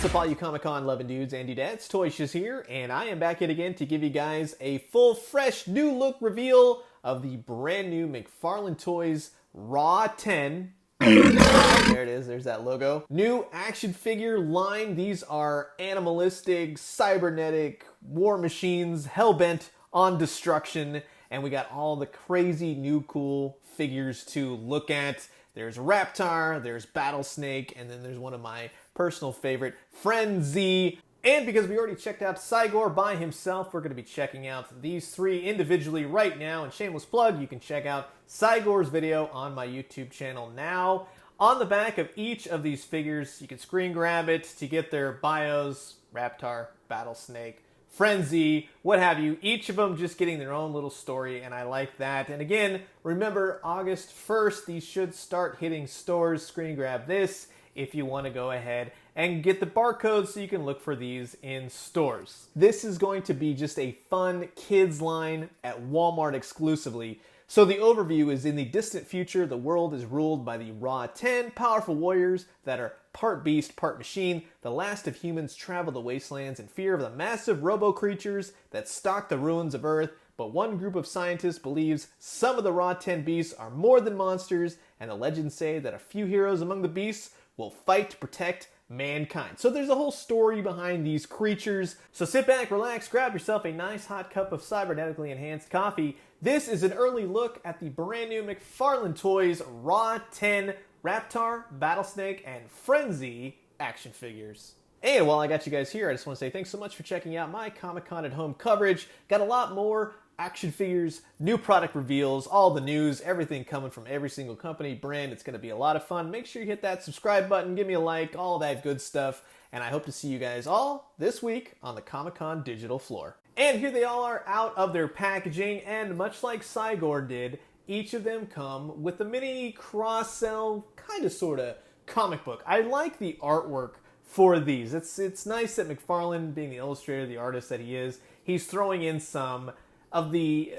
What's up all you Comic-Con loving dudes and dudettes, Toyshiz here, and I am back yet again to give you guys a full, fresh, new look reveal of the brand new McFarlane Toys Raw 10. There it is, there's that logo. New action figure line. These are animalistic, cybernetic war machines, hell-bent on destruction, and we got all the crazy new cool figures to look at. There's RAPTAR, there's Battlesnake, and then there's one of my personal favorite, FREN-Z. And because we already checked out Cygor by himself, we're going to be checking out these three individually right now. And shameless plug, you can check out Cygor's video on my YouTube channel now. On the back of each of these figures, you can screen grab it to get their bios, RAPTAR, Battlesnake, FREN-Z, what have you. Each of them just getting their own little story, and I like that. And again, remember, August 1st, these should start hitting stores. Screen grab this if you want to go ahead and get the barcode so you can look for these in stores. This is going to be just a fun kids line at Walmart exclusively. So the overview is: in the distant future, the world is ruled by the Raw 10 powerful warriors that are part beast, part machine. The last of humans travel the wastelands in fear of the massive robo-creatures that stalk the ruins of Earth. But one group of scientists believes some of the Raw 10 beasts are more than monsters, and the legends say that a few heroes among the beasts will fight to protect mankind. So there's a whole story behind these creatures. So sit back, relax, grab yourself a nice hot cup of cybernetically enhanced coffee. This is an early look at the brand new McFarlane Toys Raw 10 RAPTAR, Battlesnake, and FREN-Z action figures. And while I got you guys here, I just want to say thanks so much for checking out my Comic-Con at Home coverage. Got a lot more action figures, new product reveals, all the news, everything coming from every single company, brand. It's going to be a lot of fun. Make sure you hit that subscribe button, give me a like, all that good stuff. And I hope to see you guys all this week on the Comic-Con digital floor. And here they all are out of their packaging, and much like Cygor did, each of them come with a mini cross-sell, kind of sort of comic book. I like the artwork for these. It's nice that McFarlane, being the illustrator, the artist that he is, he's throwing in some of the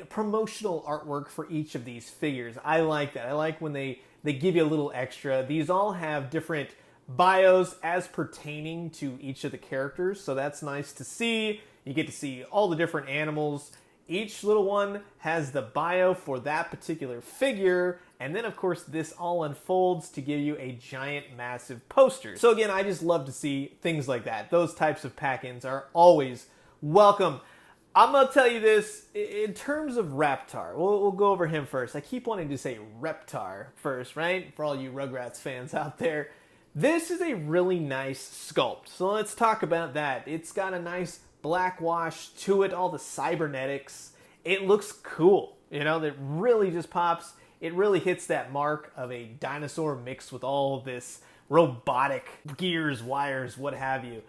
promotional artwork for each of these figures. I like that. I like when they give you a little extra. These all have different bios as pertaining to each of the characters, so that's nice to see. You get to see all the different animals. Each little one has the bio for that particular figure, and then of course this all unfolds to give you a giant massive poster. So again, I just love to see things like that. Those types of pack-ins are always welcome. I'm going to tell you this, in terms of RAPTAR, we'll go over him first. I keep wanting to say RAPTAR first, right? For all you Rugrats fans out there. This is a really nice sculpt, so let's talk about that. It's got a nice black wash to it, all the cybernetics. It looks cool, you know, that really just pops. It really hits that mark of a dinosaur mixed with all this robotic gears, wires, what have you.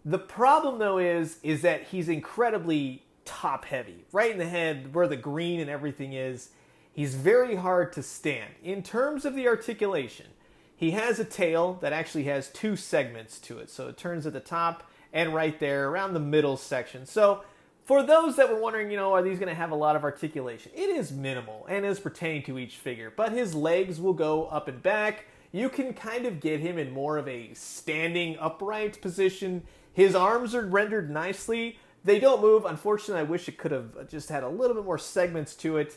The problem though is that he's incredibly top heavy, right in the head where the green and everything is. He's very hard to stand. In terms of the articulation, he has a tail that actually has two segments to it. So it turns at the top and right there around the middle section. So for those that were wondering, you know, are these going to have a lot of articulation? It is minimal and is pertaining to each figure, but his legs will go up and back. You can kind of get him in more of a standing upright position. His arms are rendered nicely. They don't move. Unfortunately, I wish it could have just had a little bit more segments to it.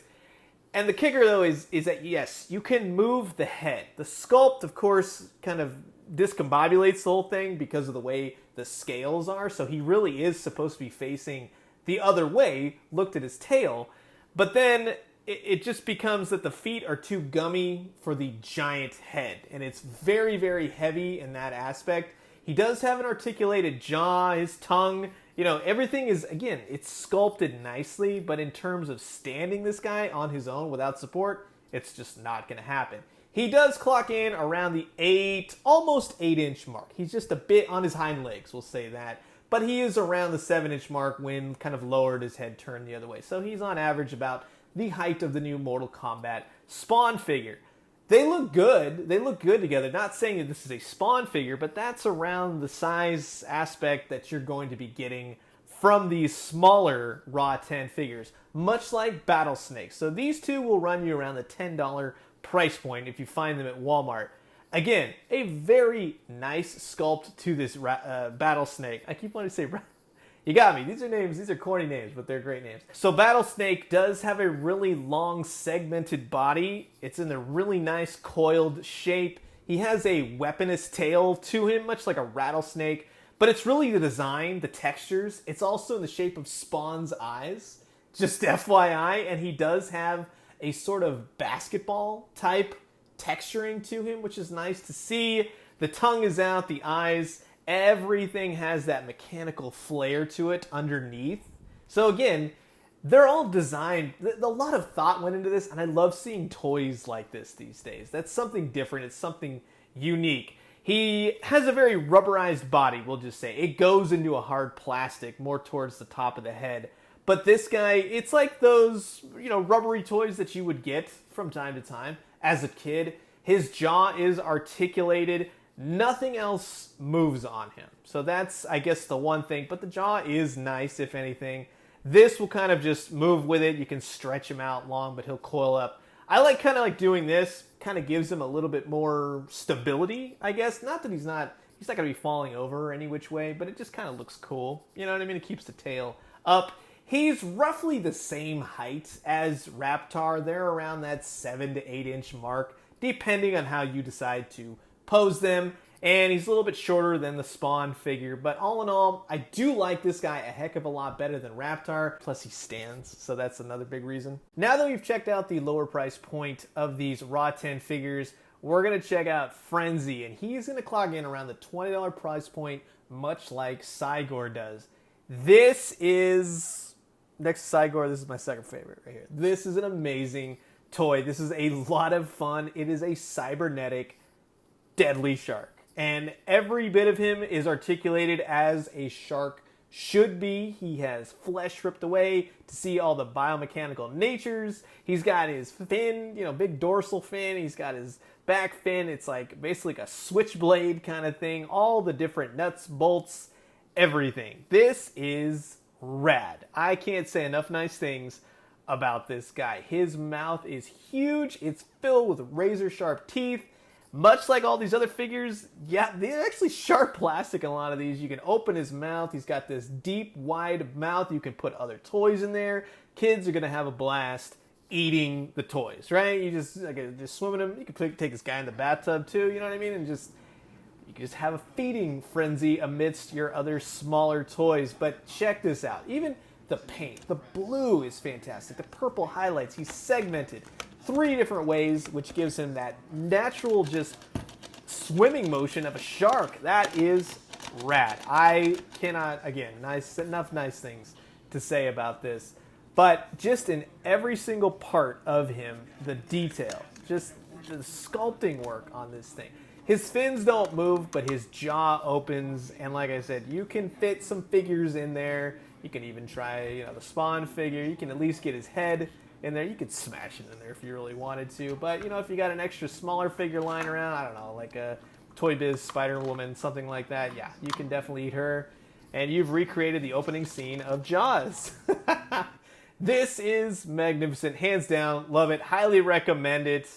And the kicker, though, is that, yes, you can move the head. The sculpt, of course, kind of discombobulates the whole thing because of the way the scales are. So he really is supposed to be facing the other way, looked at his tail. But then it just becomes that the feet are too gummy for the giant head. And it's very, very heavy in that aspect. He does have an articulated jaw, his tongue, you know, everything is, again, it's sculpted nicely, but in terms of standing this guy on his own without support, it's just not going to happen. He does clock in around the almost 8-inch mark. He's just a bit on his hind legs, we'll say that. But he is around the 7-inch mark when kind of lowered, his head turned the other way. So he's on average about the height of the new Mortal Kombat Spawn figure. They look good. They look good together. Not saying that this is a Spawn figure, but that's around the size aspect that you're going to be getting from these smaller Raw 10 figures, much like Battlesnake. So these two will run you around the $10 price point if you find them at Walmart. Again, a very nice sculpt to this Battlesnake. I keep wanting to say you got me. These are names. These are corny names, but they're great names. So Battlesnake does have a really long segmented body. It's in a really nice coiled shape. He has a weaponous tail to him, much like a rattlesnake. But it's really the design, the textures. It's also in the shape of Spawn's eyes. Just FYI. And he does have a sort of basketball type texturing to him, which is nice to see. The tongue is out, the eyes, everything has that mechanical flair to it underneath. So again, they're all designed, a lot of thought went into this, and I love seeing toys like this these days. That's something different, it's something unique. He has a very rubberized body, we'll just say. It goes into a hard plastic, more towards the top of the head. But this guy, it's like those, rubbery toys that you would get from time to time as a kid. His jaw is articulated. Nothing else moves on him. So that's, I guess, the one thing. But the jaw is nice, if anything. This will kind of just move with it. You can stretch him out long, but he'll coil up. I kind of like doing this. Kind of gives him a little bit more stability, I guess. Not that he's not going to be falling over any which way, but it just kind of looks cool. You know what I mean? It keeps the tail up. He's roughly the same height as Raptar. They're around that 7 to 8 inch mark, depending on how you decide to pose them. And he's a little bit shorter than the Spawn figure. But all in all, I do like this guy a heck of a lot better than Raptar. Plus he stands, so that's another big reason. Now that we've checked out the lower price point of these Raw 10 figures, we're going to check out FREN-Z. And he's going to clock in around the $20 price point, much like Cygor does. This is... Next to Cygor, this is my second favorite right here. This is an amazing toy. This is a lot of fun. It is a cybernetic deadly shark. And every bit of him is articulated as a shark should be. He has flesh ripped away to see all the biomechanical natures. He's got his fin, big dorsal fin. He's got his back fin. It's like basically a switchblade kind of thing. All the different nuts, bolts, everything. This is rad. I can't say enough nice things about this guy. His mouth is huge. It's filled with razor sharp teeth. Much like all these other figures, yeah, they're actually sharp plastic in a lot of these. You can open his mouth. He's got this deep, wide mouth. You can put other toys in there. Kids are going to have a blast eating the toys, right? You just swim in them. You can take this guy in the bathtub too, you know what I mean? And you can just have a feeding frenzy amidst your other smaller toys. But check this out. Even the paint. The blue is fantastic. The purple highlights. He's segmented 3 different ways, which gives him that natural just swimming motion of a shark. That is rad. I cannot, again, enough nice things to say about this. But just in every single part of him, the detail, just the sculpting work on this thing. His fins don't move, but his jaw opens, and like I said, you can fit some figures in there. You can even try, the Spawn figure. You can at least get his head in there. You could smash it in there if you really wanted to. But, if you got an extra smaller figure lying around, I don't know, like a Toy Biz Spider-Woman, something like that, yeah, you can definitely eat her. And you've recreated the opening scene of Jaws. This is magnificent. Hands down, love it. Highly recommend it.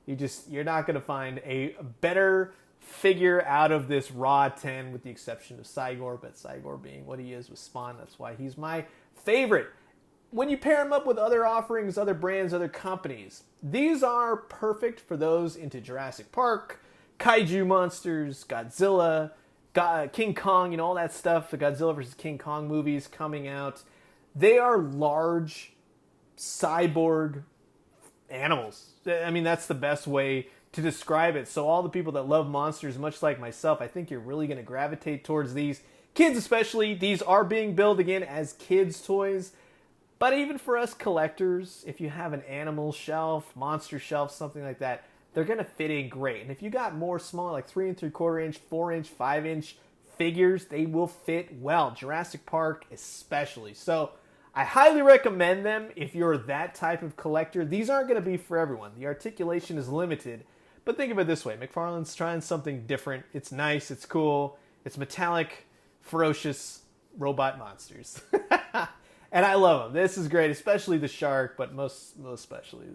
You're not going to find a better figure out of this Raw 10 with the exception of Cygor, but Cygor being what he is with Spawn, that's why he's my favorite. When you pair him up with other offerings, other brands, other companies, these are perfect for those into Jurassic Park, kaiju monsters, Godzilla, King Kong, all that stuff, the Godzilla vs. King Kong movies coming out. They are large cyborg animals. I mean, that's the best way to describe it. So all the people that love monsters, much like myself, I think you're really going to gravitate towards these. Kids especially, these are being billed again as kids' toys. But even for us collectors, if you have an animal shelf, monster shelf, something like that, they're going to fit in great. And if you got more small, like 3 3/4 inch, 4 inch, 5 inch figures, they will fit well. Jurassic Park especially. So I highly recommend them if you're that type of collector. These aren't going to be for everyone. The articulation is limited. But think of it this way. McFarlane's trying something different. It's nice. It's cool. It's metallic, ferocious robot monsters. And I love them. This is great, especially the shark, but most especially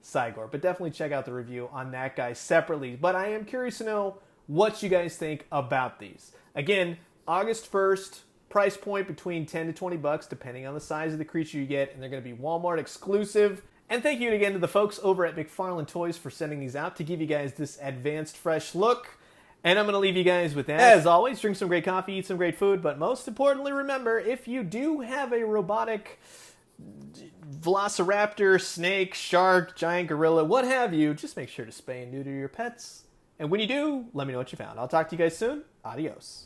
Cygor. But definitely check out the review on that guy separately. But I am curious to know what you guys think about these. Again, August 1st, price point between 10 to 20 bucks, depending on the size of the creature you get, and they're going to be Walmart exclusive. And thank you again to the folks over at McFarlane Toys for sending these out to give you guys this advanced, fresh look. And I'm going to leave you guys with that. As always, drink some great coffee, eat some great food, but most importantly, remember, if you do have a robotic velociraptor, snake, shark, giant gorilla, what have you, just make sure to spay and neuter your pets. And when you do, let me know what you found. I'll talk to you guys soon. Adios.